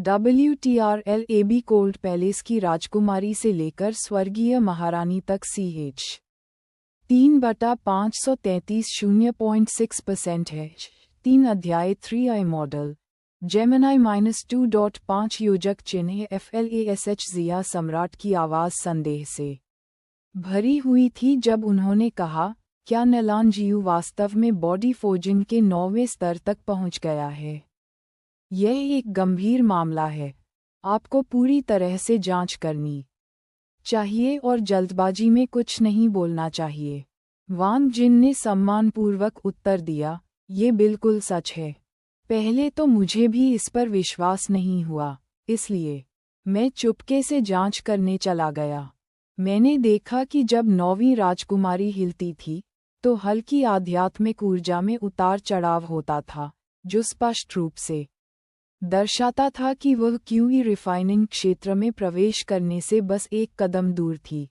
WTRLAB cold palace की राजकुमारी से लेकर स्वर्गीय महारानी तक CH 3/533 0.6% है। 3 अध्याय 3i मॉडल जेमिनी -2.5 योजक चिन्ह FLASH जिया सम्राट की आवाज़ संदेह से भरी हुई थी जब उन्होंने कहा, क्या नलानजियू वास्तव में बॉडी फोजिंग के 9वें स्तर तक पहुंच गया है? यह एक गंभीर मामला है। आपको पूरी तरह से जांच करनी चाहिए और जल्दबाजी में कुछ नहीं बोलना चाहिए। वांग जिन ने सम्मानपूर्वक उत्तर दिया, ये बिल्कुल सच है। पहले तो मुझे भी इस पर विश्वास नहीं हुआ, इसलिए मैं चुपके से जांच करने चला गया। मैंने देखा कि जब 9वीं राजकुमारी हिलती थी, तो हल्की आध्यात्मिक ऊर्जा में उतार चढ़ाव होता था, जो स्पष्ट रूप से दर्शाता था कि वह QE रिफाइनिंग क्षेत्र में प्रवेश करने से बस एक कदम दूर थी।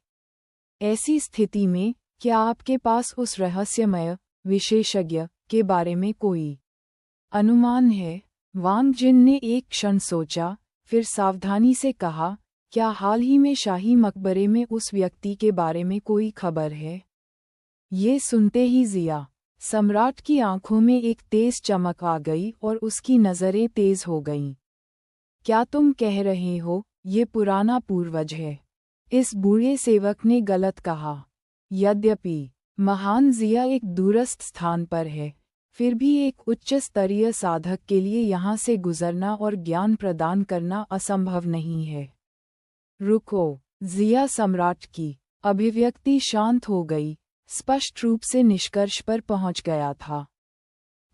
ऐसी स्थिति में, क्या आपके पास उस रहस्यमय विशेषज्ञ के बारे में कोई अनुमान है? वांग जिन ने एक क्षण सोचा, फिर सावधानी से कहा, क्या हाल ही में शाही मकबरे में उस व्यक्ति के बारे में कोई खबर है? ये सुनते ही जिया सम्राट की आंखों में एक तेज चमक आ गई और उसकी नज़रें तेज हो गईं। क्या तुम कह रहे हो, ये पुराना पूर्वज है? इस बूढ़े सेवक ने गलत कहा। यद्यपि महान जिया एक दूरस्थ स्थान पर है, फिर भी एक उच्च स्तरीय साधक के लिए यहाँ से गुजरना और ज्ञान प्रदान करना असंभव नहीं है। रुको, जिया सम्राट की अभिव्यक्ति शांत हो गई, स्पष्ट रूप से निष्कर्ष पर पहुंच गया था।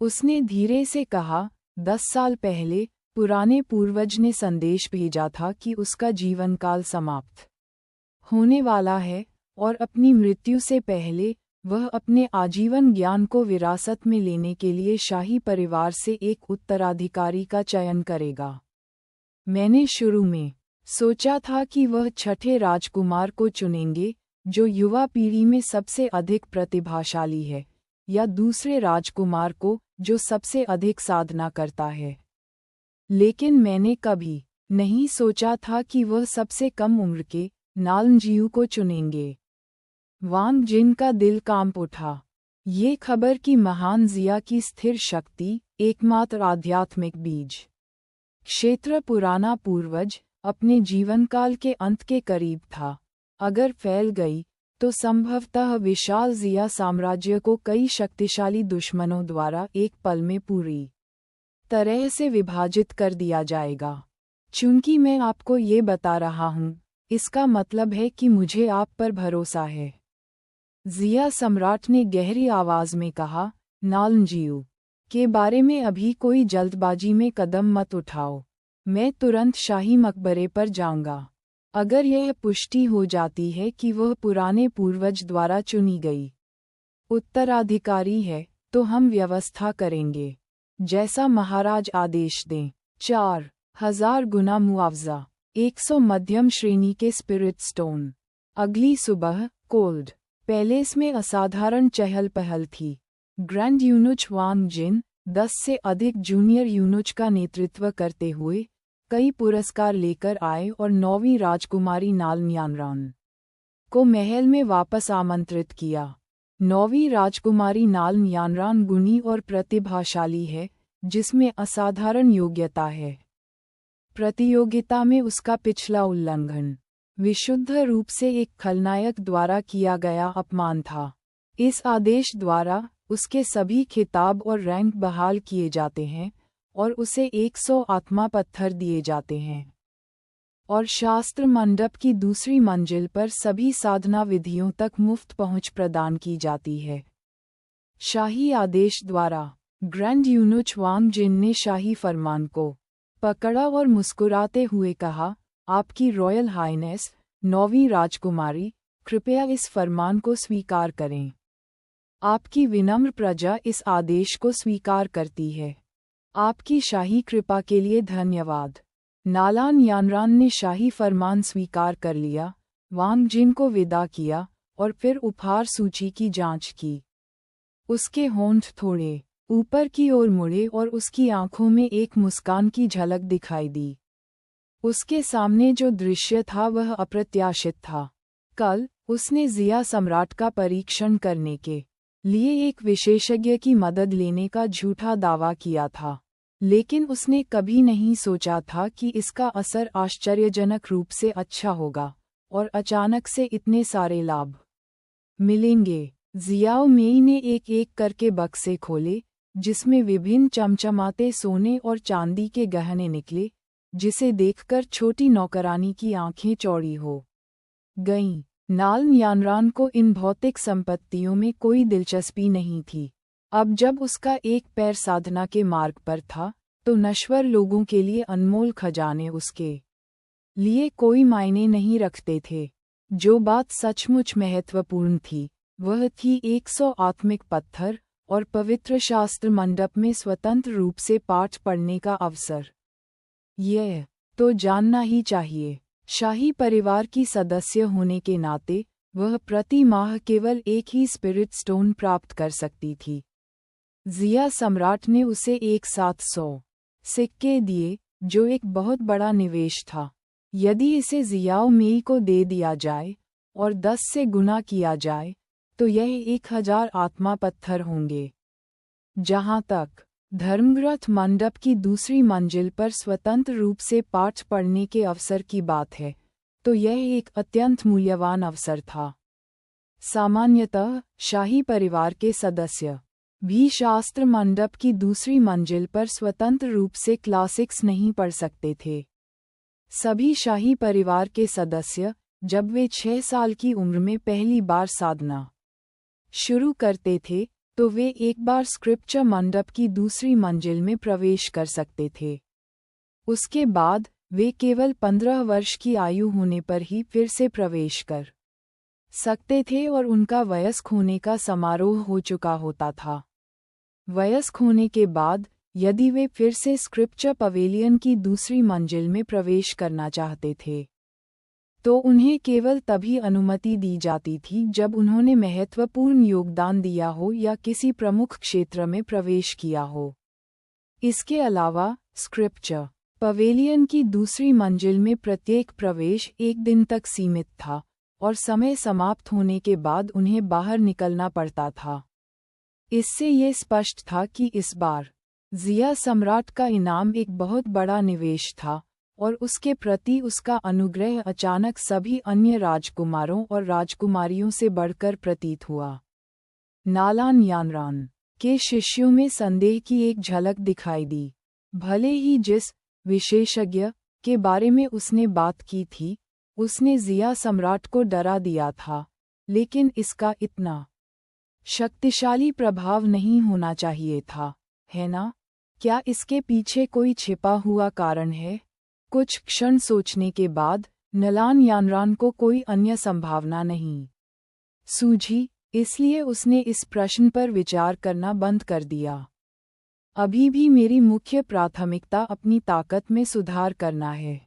उसने धीरे से कहा, 10 साल पहले पुराने पूर्वज ने संदेश भेजा था कि उसका जीवनकाल समाप्त होने वाला है और अपनी मृत्यु से पहले वह अपने आजीवन ज्ञान को विरासत में लेने के लिए शाही परिवार से एक उत्तराधिकारी का चयन करेगा। मैंने शुरू में सोचा था कि वह छठे राजकुमार को चुनेंगे, जो युवा पीढ़ी में सबसे अधिक प्रतिभाशाली है, या दूसरे राजकुमार को, जो सबसे अधिक साधना करता है। लेकिन मैंने कभी नहीं सोचा था कि वह सबसे कम उम्र के नालनजियू को चुनेंगे। वांग जिन का दिल कांप उठा। ये खबर कि महान जिया की स्थिर शक्ति, एकमात्र आध्यात्मिक बीज क्षेत्र पुराना पूर्वज, अपने जीवनकाल के अंत के करीब था, अगर फैल गई, तो संभवतः विशाल जिया साम्राज्य को कई शक्तिशाली दुश्मनों द्वारा एक पल में पूरी तरह से विभाजित कर दिया जाएगा। चूंकि मैं आपको ये बता रहा हूँ, इसका मतलब है कि मुझे आप पर भरोसा है। जिया सम्राट ने गहरी आवाज़ में कहा, नालनजियू के बारे में अभी कोई जल्दबाजी में कदम मत उठाओ। मैं तुरंत शाही मकबरे पर जाऊंगा। अगर यह पुष्टि हो जाती है कि वह पुराने पूर्वज द्वारा चुनी गई उत्तराधिकारी है, तो हम व्यवस्था करेंगे, जैसा महाराज आदेश दें। 4000 गुना मुआवजा, 100 मध्यम श्रेणी के स्पिरिट स्टोन। अगली सुबह कोल्ड पैलेस में असाधारण चहल पहल थी। ग्रैंड यूनुच वांग जिन 10 से अधिक जूनियर यूनुच का नेतृत्व करते हुए कई पुरस्कार लेकर आए और 9वीं राजकुमारी नालन्यानरान को महल में वापस आमंत्रित किया। 9वीं राजकुमारी नालन्यानरान गुणी और प्रतिभाशाली है, जिसमें असाधारण योग्यता है। प्रतियोगिता में उसका पिछला उल्लंघन विशुद्ध रूप से एक खलनायक द्वारा किया गया अपमान था। इस आदेश द्वारा उसके सभी खिताब और रैंक बहाल किए जाते हैं और उसे 100 आत्मा पत्थर दिए जाते हैं, और शास्त्र मंडप की दूसरी मंजिल पर सभी साधना विधियों तक मुफ्त पहुंच प्रदान की जाती है। शाही आदेश द्वारा ग्रैंड यूनुच वांग जिन ने शाही फरमान को पकड़ा और मुस्कुराते हुए कहा, आपकी रॉयल हाइनेस, 9वीं राजकुमारी, कृपया इस फरमान को स्वीकार करें। आपकी विनम्र प्रजा इस आदेश को स्वीकार करती है। आपकी शाही कृपा के लिए धन्यवाद। नालन्यानरान ने शाही फरमान स्वीकार कर लिया, वांग जिन को विदा किया और फिर उपहार सूची की जांच की। उसके होंठ थोड़े ऊपर की ओर मुड़े और उसकी आंखों में एक मुस्कान की झलक दिखाई दी। उसके सामने जो दृश्य था वह अप्रत्याशित था। कल उसने जिया सम्राट का परीक्षण करने के लिए एक विशेषज्ञ की मदद लेने का झूठा दावा किया था, लेकिन उसने कभी नहीं सोचा था कि इसका असर आश्चर्यजनक रूप से अच्छा होगा और अचानक से इतने सारे लाभ मिलेंगे। जियाओ मेई ने एक एक करके बक्से खोले, जिसमें विभिन्न चमचमाते सोने और चांदी के गहने निकले, जिसे देखकर छोटी नौकरानी की आंखें चौड़ी हो गईं। नाल यानरान को इन भौतिक संपत्तियों में कोई दिलचस्पी नहीं थी। अब जब उसका एक पैर साधना के मार्ग पर था, तो नश्वर लोगों के लिए अनमोल खजाने उसके लिए कोई मायने नहीं रखते थे। जो बात सचमुच महत्वपूर्ण थी, वह थी 100 आत्मिक पत्थर और पवित्र शास्त्र मंडप में स्वतंत्र रूप से पाठ पढ़ने का अवसर। यह तो जानना ही चाहिए, शाही परिवार की सदस्य होने के नाते वह प्रति माह केवल एक ही स्पिरिट स्टोन प्राप्त कर सकती थी। जिया सम्राट ने उसे एक साथ 100 सिक्के दिए, जो एक बहुत बड़ा निवेश था। यदि इसे जियाओ मेई को दे दिया जाए और 10 से गुना किया जाए, तो यह 1000 आत्मा पत्थर होंगे। जहाँ तक धर्मग्रंथ मंडप की दूसरी मंजिल पर स्वतंत्र रूप से पाठ पढ़ने के अवसर की बात है, तो यह एक अत्यंत मूल्यवान अवसर था। सामान्यतः शाही परिवार के सदस्य भी शास्त्र मंडप की दूसरी मंजिल पर स्वतंत्र रूप से क्लासिक्स नहीं पढ़ सकते थे। सभी शाही परिवार के सदस्य, जब वे 6 साल की उम्र में पहली बार साधना शुरू करते थे, तो वे एक बार स्क्रिप्चर मंडप की दूसरी मंजिल में प्रवेश कर सकते थे। उसके बाद वे केवल 15 वर्ष की आयु होने पर ही फिर से प्रवेश कर सकते थे और उनका वयस्क होने का समारोह हो चुका होता था। वयस्क होने के बाद यदि वे फिर से स्क्रिप्चर पवेलियन की दूसरी मंजिल में प्रवेश करना चाहते थे, तो उन्हें केवल तभी अनुमति दी जाती थी जब उन्होंने महत्वपूर्ण योगदान दिया हो या किसी प्रमुख क्षेत्र में प्रवेश किया हो। इसके अलावा स्क्रिप्चर पवेलियन की दूसरी मंजिल में प्रत्येक प्रवेश 1 दिन तक सीमित था और समय समाप्त होने के बाद उन्हें बाहर निकलना पड़ता था। इससे ये स्पष्ट था कि इस बार जिया सम्राट का इनाम एक बहुत बड़ा निवेश था और उसके प्रति उसका अनुग्रह अचानक सभी अन्य राजकुमारों और राजकुमारियों से बढ़कर प्रतीत हुआ। नालान यानरान के शिष्यों में संदेह की एक झलक दिखाई दी। भले ही जिस विशेषज्ञ के बारे में उसने बात की थी, उसने जिया सम्राट को डरा दिया था, लेकिन इसका इतना शक्तिशाली प्रभाव नहीं होना चाहिए था, है ना? क्या इसके पीछे कोई छिपा हुआ कारण है? कुछ क्षण सोचने के बाद नलान यानरान को कोई अन्य संभावना नहीं सूझी, इसलिए उसने इस प्रश्न पर विचार करना बंद कर दिया। अभी भी मेरी मुख्य प्राथमिकता अपनी ताकत में सुधार करना है।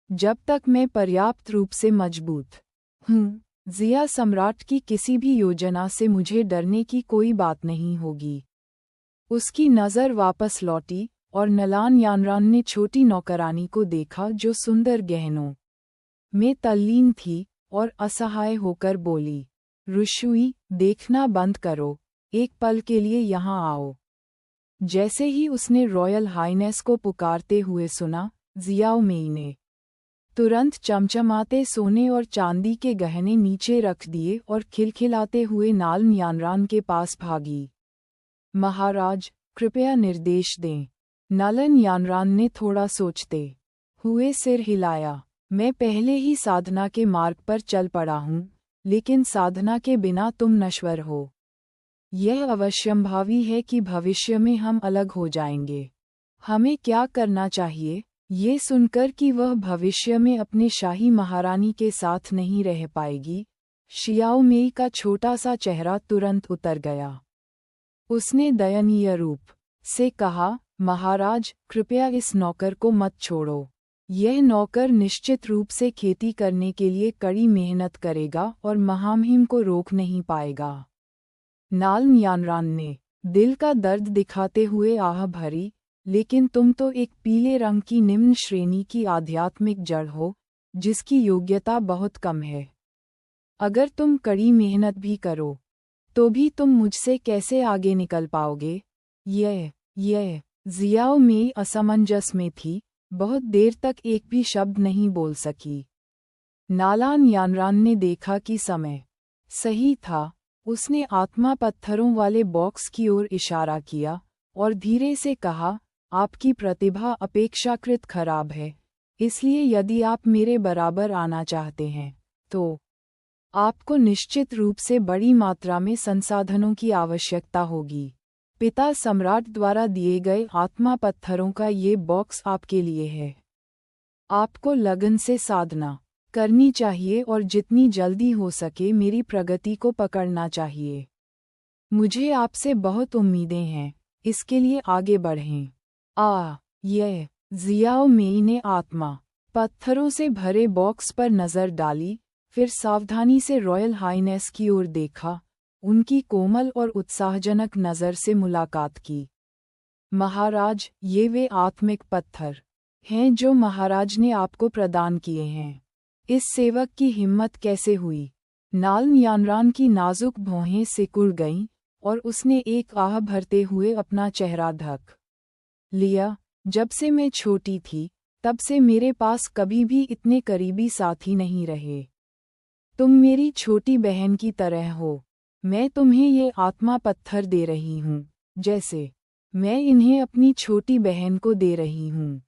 जब तक मैं पर्याप्त रूप से मजबूत हूँ, जिया सम्राट की किसी भी योजना से मुझे डरने की कोई बात नहीं होगी। उसकी नज़र वापस लौटी और नलान यानरान ने छोटी नौकरानी को देखा जो सुंदर गहनों में तल्लीन थी और असहाय होकर बोली, रुशुई, देखना बंद करो, एक पल के लिए यहाँ आओ। जैसे ही उसने रॉयल हाइनेस को पुकारते हुए सुना, जियाओ मेई ने तुरंत चमचमाते सोने और चांदी के गहने नीचे रख दिए और खिलखिलाते हुए नाल यानरान के पास भागी। महाराज, कृपया निर्देश दें। नालन यानरान ने थोड़ा सोचते हुए सिर हिलाया। मैं पहले ही साधना के मार्ग पर चल पड़ा हूँ, लेकिन साधना के बिना तुम नश्वर हो। यह अवश्यंभावी है कि भविष्य में हम अलग हो जाएंगे। हमें क्या करना चाहिए? ये सुनकर कि वह भविष्य में अपने शाही महारानी के साथ नहीं रह पाएगी, शियाओ मेई का छोटा सा चेहरा तुरंत उतर गया। उसने दयनीय रूप से कहा, महाराज, कृपया इस नौकर को मत छोड़ो। यह नौकर निश्चित रूप से खेती करने के लिए कड़ी मेहनत करेगा और महामहिम को रोक नहीं पाएगा। नाल यानरान ने दिल का दर्द दिखाते हुए आह भरी, लेकिन तुम तो एक पीले रंग की निम्न श्रेणी की आध्यात्मिक जड़ हो, जिसकी योग्यता बहुत कम है। अगर तुम कड़ी मेहनत भी करो, तो भी तुम मुझसे कैसे आगे निकल पाओगे? यह जियाओ मेई असमंजस में थी, बहुत देर तक एक भी शब्द नहीं बोल सकी। नालान यानरान ने देखा कि समय सही था। उसने आत्मा पत्थरों वाले बॉक्स की ओर इशारा किया और धीरे से कहा, आपकी प्रतिभा अपेक्षाकृत खराब है, इसलिए यदि आप मेरे बराबर आना चाहते हैं, तो आपको निश्चित रूप से बड़ी मात्रा में संसाधनों की आवश्यकता होगी। पिता सम्राट द्वारा दिए गए आत्मा पत्थरों का ये बॉक्स आपके लिए है। आपको लगन से साधना करनी चाहिए और जितनी जल्दी हो सके मेरी प्रगति को पकड़ना चाहिए। मुझे आपसे बहुत उम्मीदें हैं, इसके लिए आगे बढ़ें। यह जियाओ मेई ने आत्मा पत्थरों से भरे बॉक्स पर नज़र डाली, फिर सावधानी से रॉयल हाइनेस की ओर देखा, उनकी कोमल और उत्साहजनक नज़र से मुलाकात की। महाराज, ये वे आत्मिक पत्थर हैं जो महाराज ने आपको प्रदान किए हैं। इस सेवक की हिम्मत कैसे हुई? नाल यानरान की नाजुक भौहें सिकुड़ गईं और उसने एक आह भरते हुए अपना चेहरा ढक लिया। जब से मैं छोटी थी, तब से मेरे पास कभी भी इतने करीबी साथी नहीं रहे। तुम मेरी छोटी बहन की तरह हो। मैं तुम्हें ये आत्मा पत्थर दे रही हूँ, जैसे मैं इन्हें अपनी छोटी बहन को दे रही हूँ।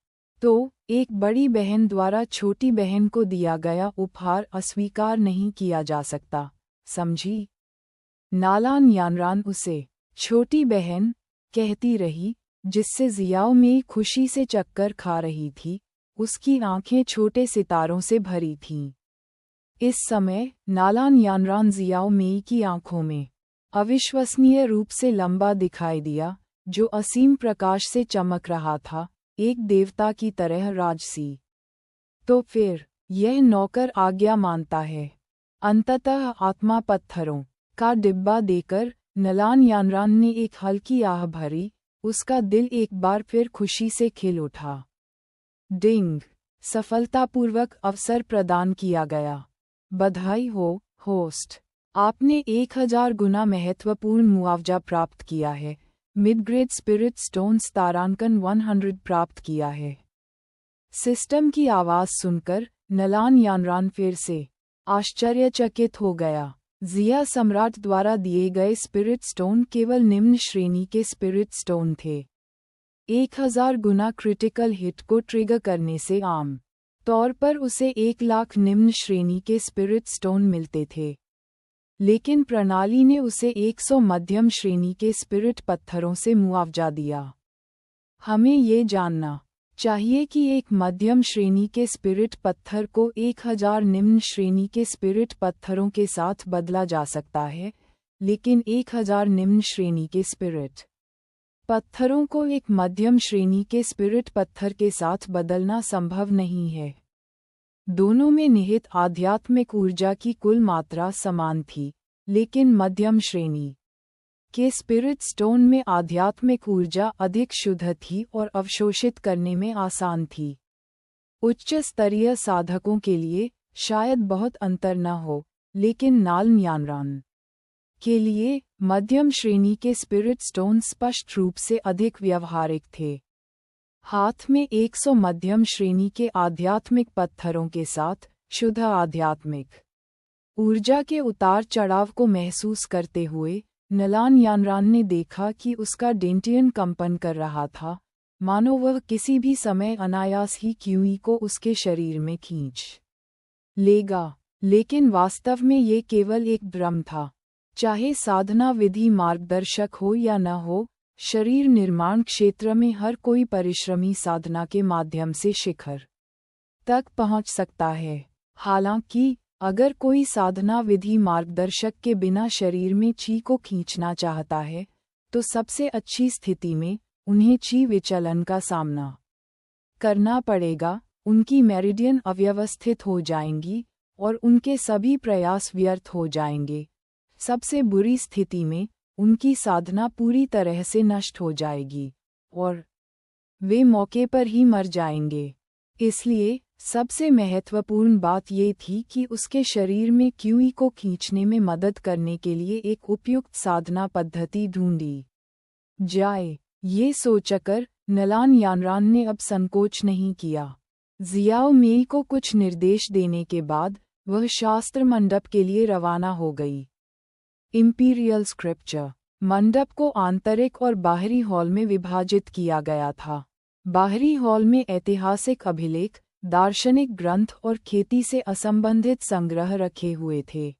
तो एक बड़ी बहन द्वारा छोटी बहन को दिया गया उपहार अस्वीकार नहीं किया जा सकता, समझी? नालान यानरान उसे छोटी बहन कहती रही, जिससे जियाओ मेई खुशी से चक्कर खा रही थी। उसकी आंखें छोटे सितारों से भरी थीं। इस समय नालान यानरान जियाओ मेई की आंखों में अविश्वसनीय रूप से लंबा दिखाई दिया, जो असीम प्रकाश से चमक रहा था, एक देवता की तरह राजसी। तो फिर यह नौकर आज्ञा मानता है। अंततः आत्मा पत्थरों का डिब्बा देकर नालान यानरान ने एक हल्की आह भरी, उसका दिल एक बार फिर खुशी से खिल उठा। डिंग! सफलतापूर्वक अवसर प्रदान किया गया। बधाई हो, होस्ट! आपने 1000 गुना महत्वपूर्ण मुआवजा प्राप्त किया है। मिडग्रेड स्पिरिट स्टोन्स तारांकन 100 प्राप्त किया है। सिस्टम की आवाज़ सुनकर नालान यानरान फिर से आश्चर्यचकित हो गया। जिया सम्राट द्वारा दिए गए स्पिरिट स्टोन केवल निम्न श्रेणी के स्पिरिट स्टोन थे। 1000 गुना क्रिटिकल हिट को ट्रिगर करने से आम तौर पर उसे 1 लाख निम्न श्रेणी के स्पिरिट स्टोन मिलते थे, लेकिन प्रणाली ने उसे 100 मध्यम श्रेणी के स्पिरिट पत्थरों से मुआवजा दिया। हमें ये जानना चाहिए कि एक मध्यम श्रेणी के स्पिरिट पत्थर को 1000 निम्न श्रेणी के स्पिरिट पत्थरों के साथ बदला जा सकता है, लेकिन 1000 निम्न श्रेणी के स्पिरिट पत्थरों को एक मध्यम श्रेणी के स्पिरिट पत्थर के साथ बदलना संभव नहीं है। दोनों में निहित आध्यात्मिक ऊर्जा की कुल मात्रा समान थी, लेकिन मध्यम श्रेणी के स्पिरिट स्टोन में आध्यात्मिक ऊर्जा अधिक शुद्ध थी और अवशोषित करने में आसान थी। उच्च स्तरीय साधकों के लिए शायद बहुत अंतर न हो, लेकिन नाल यानरान के लिए मध्यम श्रेणी के स्पिरिट स्टोन स्पष्ट रूप से अधिक व्यावहारिक थे। हाथ में 100 मध्यम श्रेणी के आध्यात्मिक पत्थरों के साथ शुद्ध आध्यात्मिक ऊर्जा के उतार चढ़ाव को महसूस करते हुए नालान यानरान ने देखा कि उसका डेंटियन कंपन कर रहा था, मानो वह किसी भी समय अनायास ही क्यूई को उसके शरीर में खींच लेगा। लेकिन वास्तव में ये केवल एक भ्रम था। चाहे साधना विधि मार्गदर्शक हो या न हो, शरीर निर्माण क्षेत्र में हर कोई परिश्रमी साधना के माध्यम से शिखर तक पहुंच सकता है। हालांकि अगर कोई साधना विधि मार्गदर्शक के बिना शरीर में ची को खींचना चाहता है, तो सबसे अच्छी स्थिति में उन्हें ची विचलन का सामना करना पड़ेगा। उनकी मेरिडियन अव्यवस्थित हो जाएंगी और उनके सभी प्रयास व्यर्थ हो जाएंगे। सबसे बुरी स्थिति में उनकी साधना पूरी तरह से नष्ट हो जाएगी और वे मौके पर ही मर जाएंगे। इसलिए सबसे महत्वपूर्ण बात ये थी कि उसके शरीर में क्यूई को खींचने में मदद करने के लिए एक उपयुक्त साधना पद्धति ढूंढी जाए। ये सोचकर नलान यानरान ने अब संकोच नहीं किया। जियाओ मेई को कुछ निर्देश देने के बाद वह शास्त्र मंडप के लिए रवाना हो गई। इंपीरियल स्क्रिप्चर मंडप को आंतरिक और बाहरी हॉल में विभाजित किया गया था। बाहरी हॉल में ऐतिहासिक अभिलेख, दार्शनिक ग्रंथ और खेती से असंबंधित संग्रह रखे हुए थे।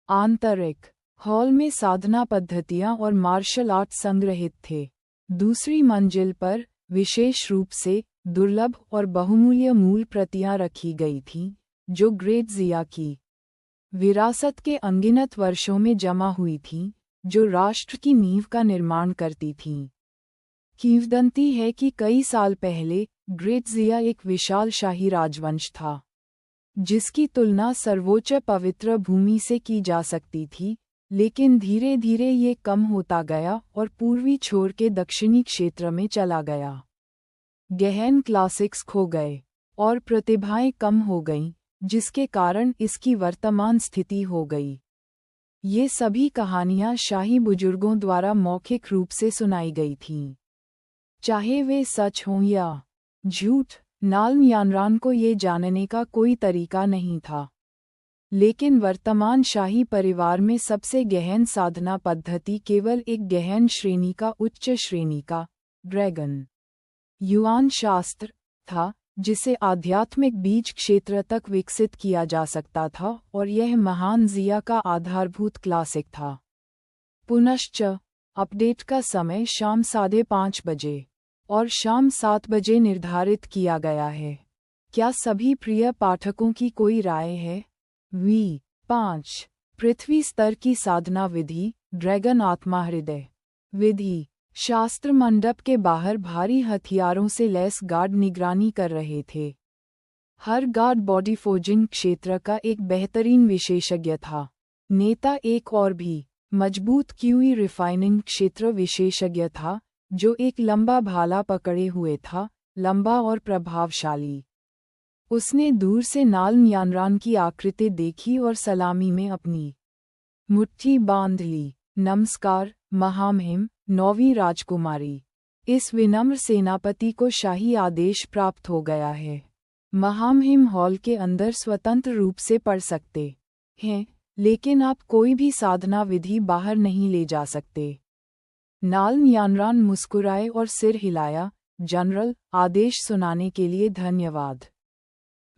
आंतरिक हॉल में साधना पद्धतियां और मार्शल आर्ट संग्रहित थे। दूसरी मंजिल पर विशेष रूप से दुर्लभ और बहुमूल्य मूल प्रतियां रखी गई थीं, जो ग्रेट जिया की विरासत के अनगिनत वर्षों में जमा हुई थीं, जो राष्ट्र की नींव का निर्माण करती थीं। किंवदंती है कि कई साल पहले ग्रेट जिया एक विशाल शाही राजवंश था, जिसकी तुलना सर्वोच्च पवित्र भूमि से की जा सकती थी, लेकिन धीरे धीरे ये कम होता गया और पूर्वी छोर के दक्षिणी क्षेत्र में चला गया। गहन क्लासिक्स खो गए और प्रतिभाएं कम हो गईं, जिसके कारण इसकी वर्तमान स्थिति हो गई। ये सभी कहानियां शाही बुजुर्गों द्वारा मौखिक रूप से सुनाई गई थीं। चाहे वे सच हों या झूठ, नाल्म यानरान को ये जानने का कोई तरीका नहीं था। लेकिन वर्तमान शाही परिवार में सबसे गहन साधना पद्धति केवल एक गहन श्रेणी का उच्च श्रेणी का ड्रैगन युआन शास्त्र था, जिसे आध्यात्मिक बीज क्षेत्र तक विकसित किया जा सकता था, और यह महान जिया का आधारभूत क्लासिक था। पुनश्च अपडेट का समय शाम 5:30 बजे और शाम 7 बजे निर्धारित किया गया है। क्या सभी प्रिय पाठकों की कोई राय है? V5 पृथ्वी स्तर की साधना विधि, ड्रैगन आत्मा हृदय विधि। शास्त्र मंडप के बाहर भारी हथियारों से लैस गार्ड निगरानी कर रहे थे। हर गार्ड बॉडी फोर्जिंग क्षेत्र का एक बेहतरीन विशेषज्ञ था। नेता एक और भी मजबूत क्यूई रिफाइनिंग क्षेत्र विशेषज्ञ था, जो एक लंबा भाला पकड़े हुए था, लंबा और प्रभावशाली। उसने दूर से नाल्म यानरान की आकृति देखी और सलामी में अपनी मुट्ठी बांध ली। नमस्कार महामहिम, 9वीं राजकुमारी। इस विनम्र सेनापति को शाही आदेश प्राप्त हो गया है। महामहिम हॉल के अंदर स्वतंत्र रूप से पढ़ सकते हैं, लेकिन आप कोई भी साधना विधि बाहर नहीं ले जा सकते। नाल्म यानरान मुस्कुराए और सिर हिलाया। जनरल, आदेश सुनाने के लिए धन्यवाद।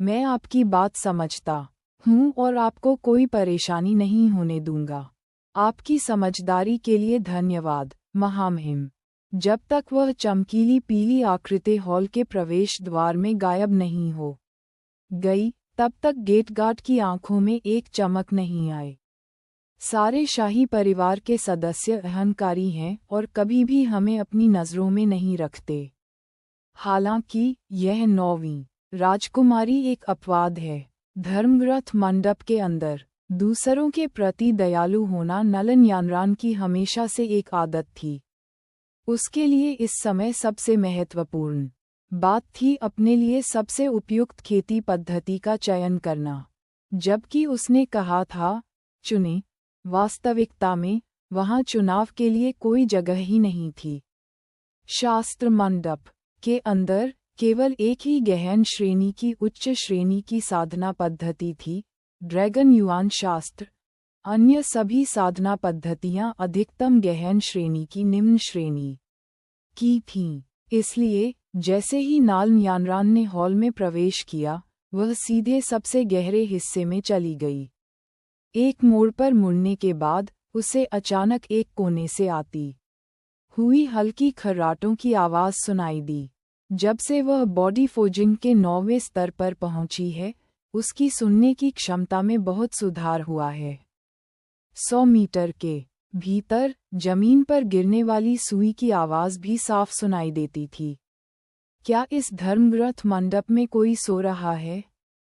मैं आपकी बात समझता हूँ और आपको कोई परेशानी नहीं होने दूंगा। आपकी समझदारी के लिए धन्यवाद महामहिम। जब तक वह चमकीली पीली आकृति हॉल के प्रवेश द्वार में गायब नहीं हो गई, तब तक गेट गार्ड की आंखों में एक चमक नहीं आई। सारे शाही परिवार के सदस्य अहंकारी हैं और कभी भी हमें अपनी नज़रों में नहीं रखते। हालांकि यह 9वीं राजकुमारी एक अपवाद है। धर्मग्रंथ मंडप के अंदर दूसरों के प्रति दयालु होना नलन यानरान की हमेशा से एक आदत थी। उसके लिए इस समय सबसे महत्वपूर्ण बात थी अपने लिए सबसे उपयुक्त खेती पद्धति का चयन करना। जबकि उसने कहा था, चुने। वास्तविकता में वहाँ चुनाव के लिए कोई जगह ही नहीं थी। शास्त्र मंडप के अंदर केवल एक ही गहन श्रेणी की उच्च श्रेणी की साधना पद्धति थी, ड्रैगन युआन शास्त्र। अन्य सभी साधना पद्धतियां अधिकतम गहन श्रेणी की निम्न श्रेणी की थीं। इसलिए जैसे ही नाल्म यानरान ने हॉल में प्रवेश किया, वह सीधे सबसे गहरे हिस्से में चली गई। एक मोड़ पर मुड़ने के बाद उसे अचानक एक कोने से आती हुई हल्की खर्राटों की आवाज़ सुनाई दी। जब से वह बॉडी फोर्जिंग के 9वें स्तर पर पहुंची है, उसकी सुनने की क्षमता में बहुत सुधार हुआ है। 100 मीटर के भीतर जमीन पर गिरने वाली सुई की आवाज़ भी साफ सुनाई देती थी। क्या इस धर्मग्रंथ मंडप में कोई सो रहा है?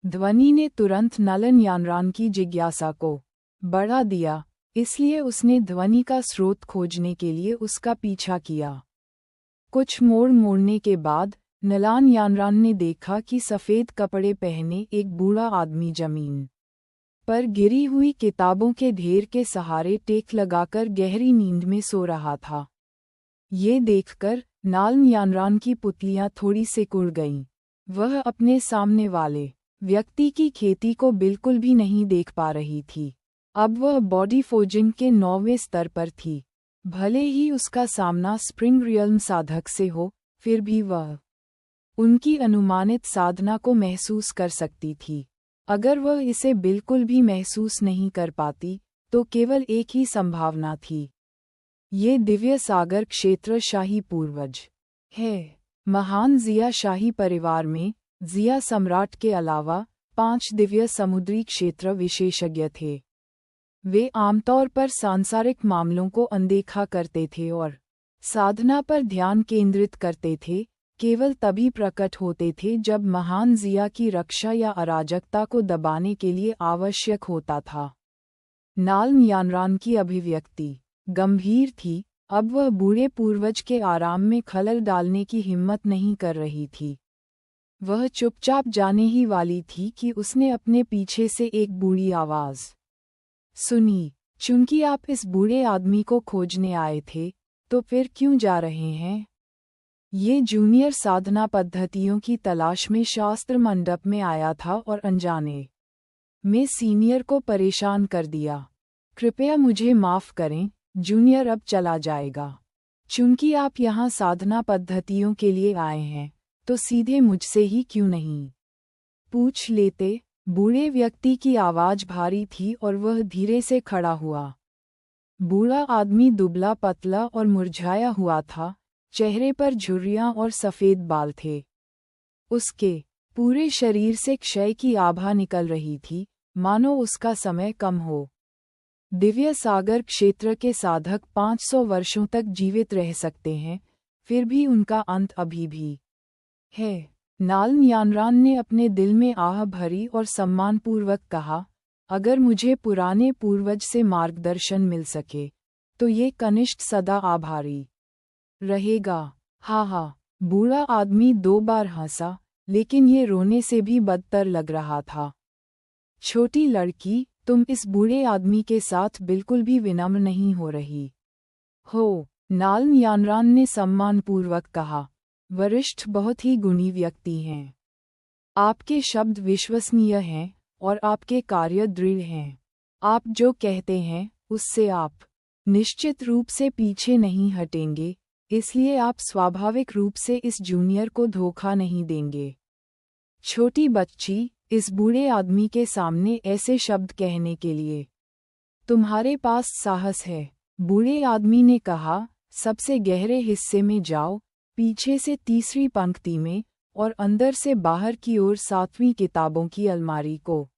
ध्वनि ने तुरंत नलन यानरान की जिज्ञासा को बढ़ा दिया, इसलिए उसने ध्वनि का स्रोत खोजने के लिए उसका पीछा किया। कुछ मोड़ने के बाद नलान यानरान ने देखा कि सफ़ेद कपड़े पहने एक बूढ़ा आदमी जमीन पर गिरी हुई किताबों के ढेर के सहारे टेक लगाकर गहरी नींद में सो रहा था। ये देखकर नालन यानरान की पुतलियां थोड़ी सिकुड़ गईं। वह अपने सामने वाले व्यक्ति की खेती को बिल्कुल भी नहीं देख पा रही थी। अब वह बॉडी फोर्जिंग के 9वें स्तर पर थी। भले ही उसका सामना स्प्रिंग रियल्म साधक से हो, फिर भी वह उनकी अनुमानित साधना को महसूस कर सकती थी। अगर वह इसे बिल्कुल भी महसूस नहीं कर पाती, तो केवल एक ही संभावना थी। ये दिव्य सागर क्षेत्र शाही पूर्वज है। महान जिया शाही परिवार में जिया सम्राट के अलावा 5 दिव्य समुद्री क्षेत्र विशेषज्ञ थे। वे आमतौर पर सांसारिक मामलों को अनदेखा करते थे और साधना पर ध्यान केंद्रित करते थे। केवल तभी प्रकट होते थे जब महान जिया की रक्षा या अराजकता को दबाने के लिए आवश्यक होता था। नालन यानरान की अभिव्यक्ति गंभीर थी। अब वह बूढ़े पूर्वज के आराम में खलल डालने की हिम्मत नहीं कर रही थी। वह चुपचाप जाने ही वाली थी कि उसने अपने पीछे से एक बूढ़ी आवाज़ सुनी। चूंकि आप इस बूढ़े आदमी को खोजने आए थे, तो फिर क्यों जा रहे हैं? ये जूनियर साधना पद्धतियों की तलाश में शास्त्र मंडप में आया था और अनजाने में सीनियर को परेशान कर दिया। कृपया मुझे माफ़ करें, जूनियर अब चला जाएगा। चूंकि आप यहाँ साधना पद्धतियों के लिए आए हैं, तो सीधे मुझसे ही क्यों नहीं पूछ लेते? बूढ़े व्यक्ति की आवाज़ भारी थी और वह धीरे से खड़ा हुआ। बूढ़ा आदमी दुबला पतला और मुरझाया हुआ था। चेहरे पर झुर्रियाँ और सफ़ेद बाल थे। उसके पूरे शरीर से क्षय की आभा निकल रही थी, मानो उसका समय कम हो। दिव्य सागर क्षेत्र के साधक 500 वर्षों तक जीवित रह सकते हैं, फिर भी उनका अंत अभी भी है। नालन यानरान ने अपने दिल में आह भरी और सम्मानपूर्वक कहा, अगर मुझे पुराने पूर्वज से मार्गदर्शन मिल सके, तो ये कनिष्ठ सदा आभारी रहेगा। हा, बूढ़ा आदमी 2 बार हंसा, लेकिन ये रोने से भी बदतर लग रहा था। छोटी लड़की, तुम इस बूढ़े आदमी के साथ बिल्कुल भी विनम्र नहीं हो रही हो, नालन यानरान ने सम्मानपूर्वक कहा। वरिष्ठ बहुत ही गुणी व्यक्ति हैं। आपके शब्द विश्वसनीय हैं और आपके कार्य दृढ़ हैं। आप जो कहते हैं, उससे आप निश्चित रूप से पीछे नहीं हटेंगे, इसलिए आप स्वाभाविक रूप से इस जूनियर को धोखा नहीं देंगे। छोटी बच्ची, इस बूढ़े आदमी के सामने ऐसे शब्द कहने के लिए तुम्हारे पास साहस है? बूढ़े आदमी ने कहा, सबसे गहरे हिस्से में जाओ, पीछे से तीसरी पंक्ति में, और अंदर से बाहर की ओर 7वीं किताबों की अलमारी को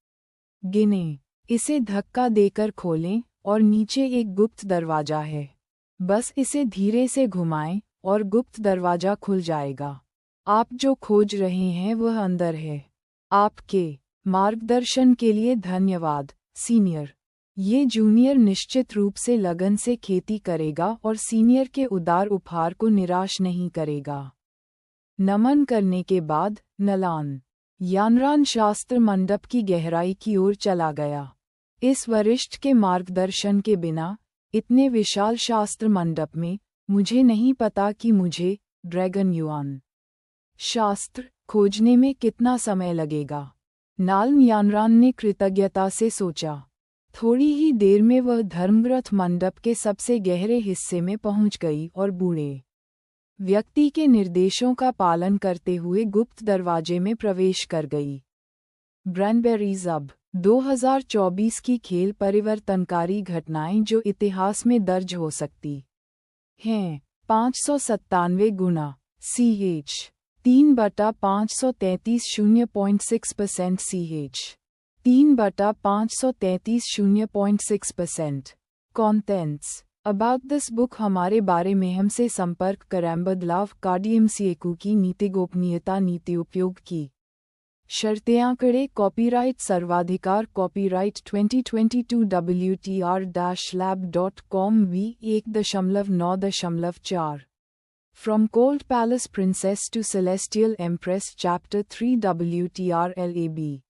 गिनें। इसे धक्का देकर खोलें और नीचे एक गुप्त दरवाजा है। बस इसे धीरे से घुमाएं और गुप्त दरवाजा खुल जाएगा। आप जो खोज रहे हैं वह अंदर है। आपके मार्गदर्शन के लिए धन्यवाद, सीनियर। ये जूनियर निश्चित रूप से लगन से खेती करेगा और सीनियर के उदार उपहार को निराश नहीं करेगा। नमन करने के बाद नलान यानरान शास्त्र मंडप की गहराई की ओर चला गया। इस वरिष्ठ के मार्गदर्शन के बिना इतने विशाल शास्त्र मंडप में मुझे नहीं पता कि मुझे ड्रैगन युआन शास्त्र खोजने में कितना समय लगेगा। नालन यानरान ने कृतज्ञता से सोचा। थोड़ी ही देर में वह धर्मरथ मंडप के सबसे गहरे हिस्से में पहुंच गई और बूढ़े व्यक्ति के निर्देशों का पालन करते हुए गुप्त दरवाजे में प्रवेश कर गई। ब्रैनबेरीज अब 2024 की खेल परिवर्तनकारी घटनाएं जो इतिहास में दर्ज हो सकती हैं। 597 गुना CH 3/533 0.6% CH 3/533 0.6%। Contents about this book हमारे बारे में हमसे संपर्क करें। बदलाव कार्डियमसीएकू की नीति गोपनीयता नीति उपयोग की शर्तें आंकड़े कॉपीराइट सर्वाधिकार copyright 2022 WTR-lab.com V 1.9.4 From Cold Palace Princess to Celestial Empress Chapter 3 WTRLAB